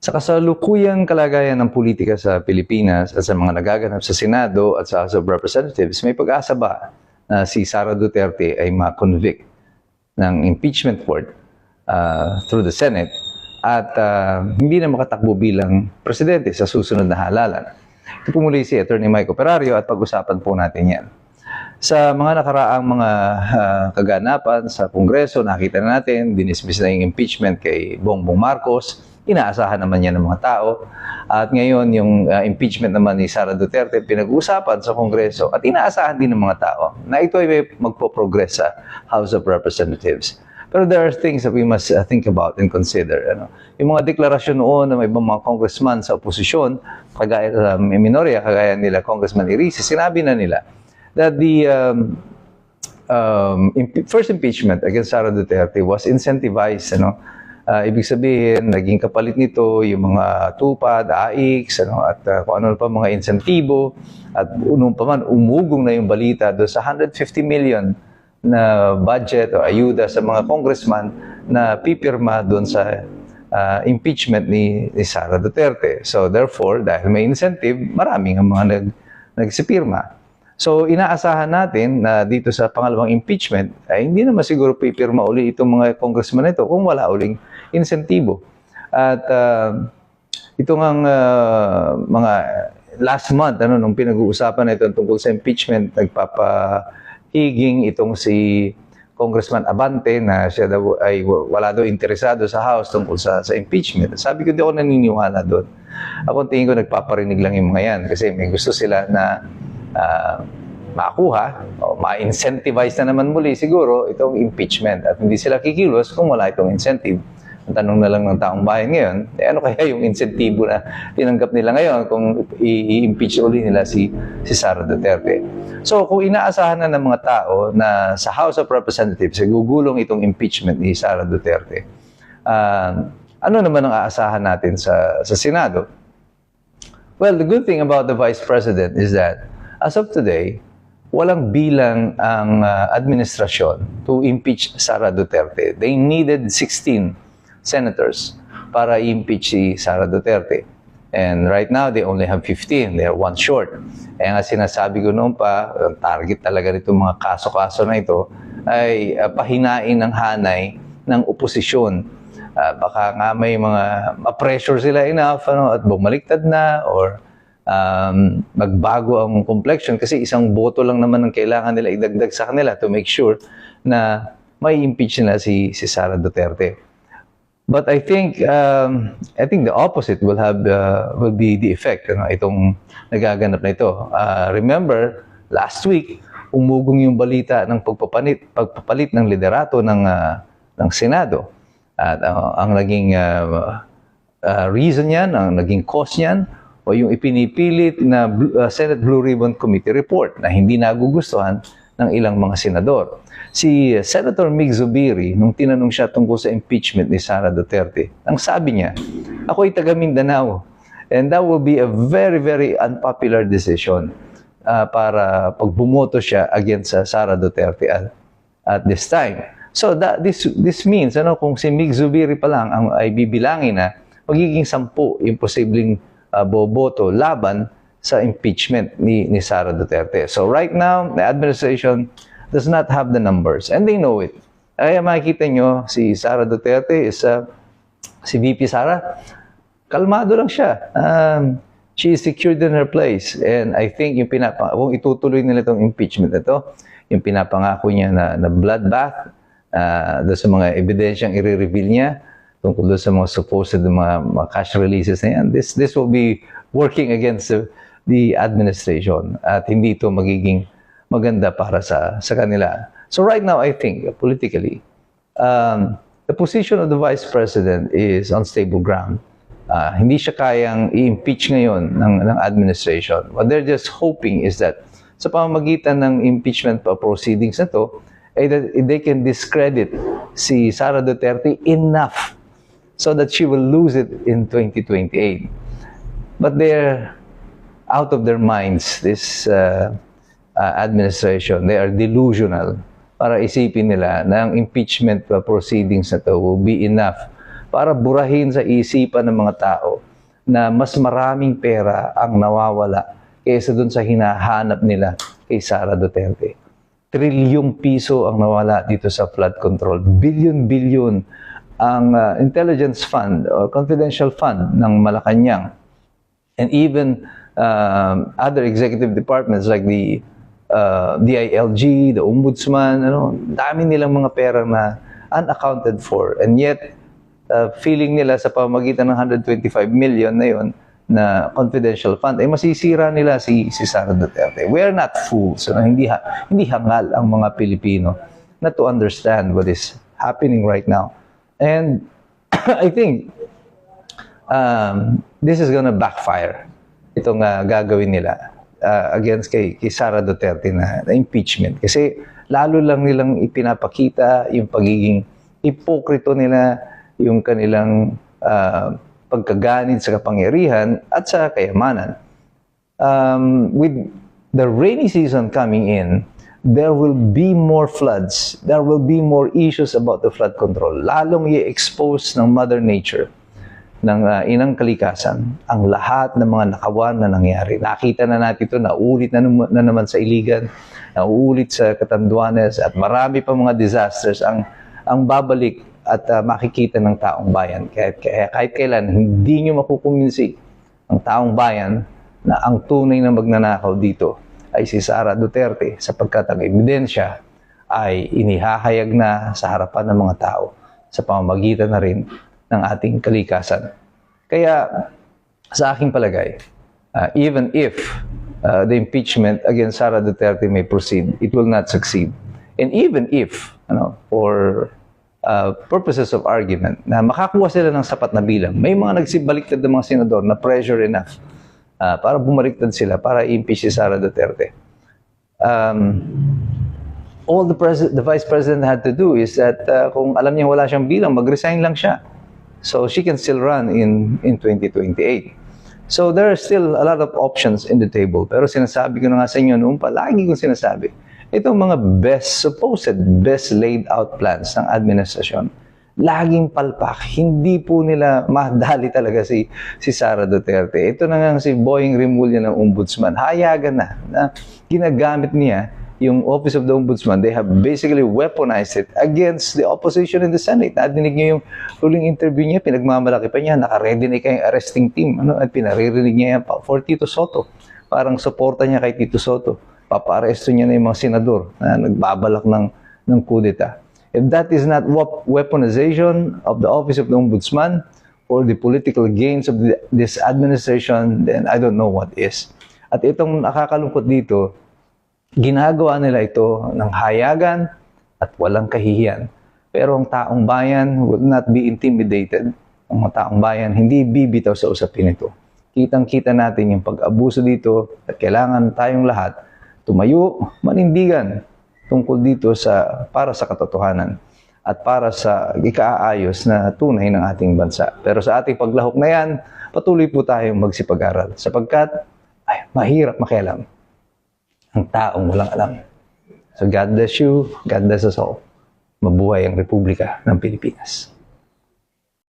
Sa kasalukuyang kalagayan ng politika sa Pilipinas at sa mga nagaganap sa Senado at sa House of Representatives, may pag-asa ba na si Sara Duterte ay ma-convict ng impeachment court through the Senate at hindi na makatakbo bilang presidente sa susunod na halalan? Ito po muli si Attorney Mike Operario at pag-usapan po natin yan. Sa mga nakaraang mga kaganapan sa Kongreso, nakita na natin, dinismiss na yung impeachment kay Bongbong Marcos. Inaasahan naman yan ng mga tao. At ngayon, yung impeachment naman ni Sara Duterte, pinag-uusapan sa Kongreso at inaasahan din ng mga tao na ito ay magpo-progress sa House of Representatives. Pero there are things that we must think about and consider. Yung mga deklarasyon noon ng ibang mga congressman sa oposisyon, kagaya minorya, kagaya nila Congressman Irice, sinabi na nila that the first impeachment against Sara Duterte was incentivized. Ibig sabihin, naging kapalit nito yung mga tupad, AIX, at kung ano pa mga insentibo. At unong pa man, umugong na yung balita doon sa 150 million na budget o ayuda sa mga congressman na pipirma doon sa impeachment ni Sara Duterte. So therefore, dahil may incentive, maraming ang mga nagsipirma. So inaasahan natin na dito sa pangalawang impeachment ay hindi naman siguro pipirma uli itong mga congressman ito kung wala uling insentibo. At ito ngang mga last month, nung pinag-uusapan na ito tungkol sa impeachment, nagpapahiging itong si Congressman Abante na siya daw ay wala daw interesado sa House tungkol sa impeachment. Sabi ko, di ako naniniwala doon. Ako tingin ko nagpaparinig lang yung mga yan kasi may gusto sila na makuha o ma-incentivize na naman muli siguro itong impeachment at hindi sila kikilos kung wala itong incentive. Ang tanong na lang ng taong bayan ngayon, ano kaya yung insentibo na tinanggap nila ngayon kung i-impeach uli nila si Sara Duterte. So kung inaasahan na ng mga tao na sa House of Representatives gugulong itong impeachment ni Sara Duterte, ano naman ang aasahan natin sa Senado? Well, the good thing about the Vice President is that as of today, walang bilang ang administrasyon to impeach Sara Duterte. They needed 16 senators para i-impeach si Sara Duterte. And right now, they only have 15. They are one short. Kaya nga sinasabi ko noon pa, ang target talaga nito mga kaso-kaso na ito ay pahinain ng hanay ng oposisyon. Baka nga may mga ma-pressure sila enough at bumaliktad na or magbago ang complexion kasi isang boto lang naman ang kailangan nila idagdag sa kanila to make sure na may impeach nila si Sara Duterte. But I think the opposite will be the effect itong nagaganap na ito. Remember last week umugong yung balita ng pagpapalit ng liderato ng Senado. At ang naging reason niyan, ang naging cause niyan o yung ipinipilit na Senate Blue Ribbon Committee report na hindi nagugustuhan ng ilang mga senador. Si Senator Mig Zubiri, nung tinanong siya tungkol sa impeachment ni Sara Duterte, ang sabi niya, ako ay taga Mindanao and that will be a very, very unpopular decision para pag bumoto siya against Sara Duterte at this time. So this means, kung si Mig Zubiri pa lang ay bibilangin na magiging 10 yung posibleng boboto laban sa impeachment ni Sara Duterte. So right now, the administration does not have the numbers and they know it. Kaya makikita nyo, si Sara Duterte is si VP Sara, kalmado lang siya. She is secured in her place and I think kung itutuloy nila itong impeachment ito, yung pinapangako niya na bloodbath, doon sa mga ebidensyang i-reveal niya tungkol doon sa mga supposed mga cash releases na yan, this will be working against the administration at hindi ito magiging maganda para sa kanila. So right now, I think, politically, the position of the Vice President is on stable ground. Hindi siya kayang i-impeach ngayon ng administration. What they're just hoping is that sa pamamagitan ng impeachment proceedings na to, that they can discredit si Sara Duterte enough so that she will lose it in 2028. But they're out of their minds, this administration. They are delusional para isipin nila na ang impeachment proceedings na to will be enough para burahin sa isipan ng mga tao na mas maraming pera ang nawawala kaysa dun sa hinahanap nila kay Sara Duterte. Trilyong piso ang nawala dito sa flood control. Bilyon-bilyon ang intelligence fund or confidential fund ng Malacanang. And even other executive departments like the DILG, the Ombudsman, dami nilang mga pera na unaccounted for. And yet, feeling nila sa pamamagitan ng 125 million na yon na confidential fund, ay masisira nila si Sara Duterte. We are not fools. Hindi hangal ang mga Pilipino na to understand what is happening right now. And I think this is gonna backfire, itong gagawin nila against kay Sara Duterte na impeachment. Kasi lalo lang nilang ipinapakita yung pagiging ipokrito nila, yung kanilang pagkaganid sa kapangyarihan at sa kayamanan. With the rainy season coming in, there will be more floods. There will be more issues about the flood control. Lalong i-expose ng Mother Nature, ng inang kalikasan, ang lahat ng mga nakawan na nangyari. Nakita na natin ito, naulit na naman sa Iligan, nauulit sa Catanduanes, at marami pa mga disasters ang babalik at makikita ng taong bayan. Kaya kahit kailan, hindi nyo makukumbinsi ang taong bayan na ang tunay na magnanakaw dito ay si Sara Duterte, sapagkat ang ebidensya ay inihahayag na sa harapan ng mga tao sa pamamagitan na rin ng ating kalikasan. Kaya sa aking palagay, even if the impeachment against Sara Duterte may proceed, it will not succeed. And even if, for purposes of argument, na makakuha sila ng sapat na bilang, may mga nagsibaliktad ng mga senador na pressure enough para bumaliktad sila, para i-impeach si Sara Duterte. All the Vice President had to do is that kung alam niya wala siyang bilang, mag-resign lang siya. So she can still run in 2028. So there are still a lot of options in the table. Pero sinasabi ko na nga sa inyo noon pa, lagi kong sinasabi, itong mga supposed best laid out plans ng administrasyon, laging palpak. Hindi po nila madali talaga si Sara Duterte. Ito na nga si Boying Rimulya ng Ombudsman. Hayagan na ginagamit niya yung Office of the Ombudsman. They have basically weaponized it against the opposition in the Senate. Nadinig niyo yung huling interview niya, pinagmamalaki pa niya, naka-ready na kayong arresting team. At pinaririnig niya yan for Tito Soto. Parang suporta niya kay Tito Soto. Papa-aresto niya na yung mga senador na nagbabalak ng kudeta. If that is not weaponization of the Office of the Ombudsman or the political gains of this administration, then I don't know what is. At itong nakakalungkot dito, ginagawa nila ito ng hayagan at walang kahihiyan. Pero ang taong bayan will not be intimidated. Ang mga taong bayan hindi bibitaw sa usapin ito. Kitang-kita natin yung pag-abuso dito at kailangan tayong lahat tumayo, manindigan tungkol dito para sa katotohanan at para sa ikaayos na tunay ng ating bansa. Pero sa ating paglahok na yan, patuloy po tayong magsipag-aral sapagkat mahirap makialam ang taong walang alam. So God bless you, God bless us all. Mabuhay ang Republika ng Pilipinas.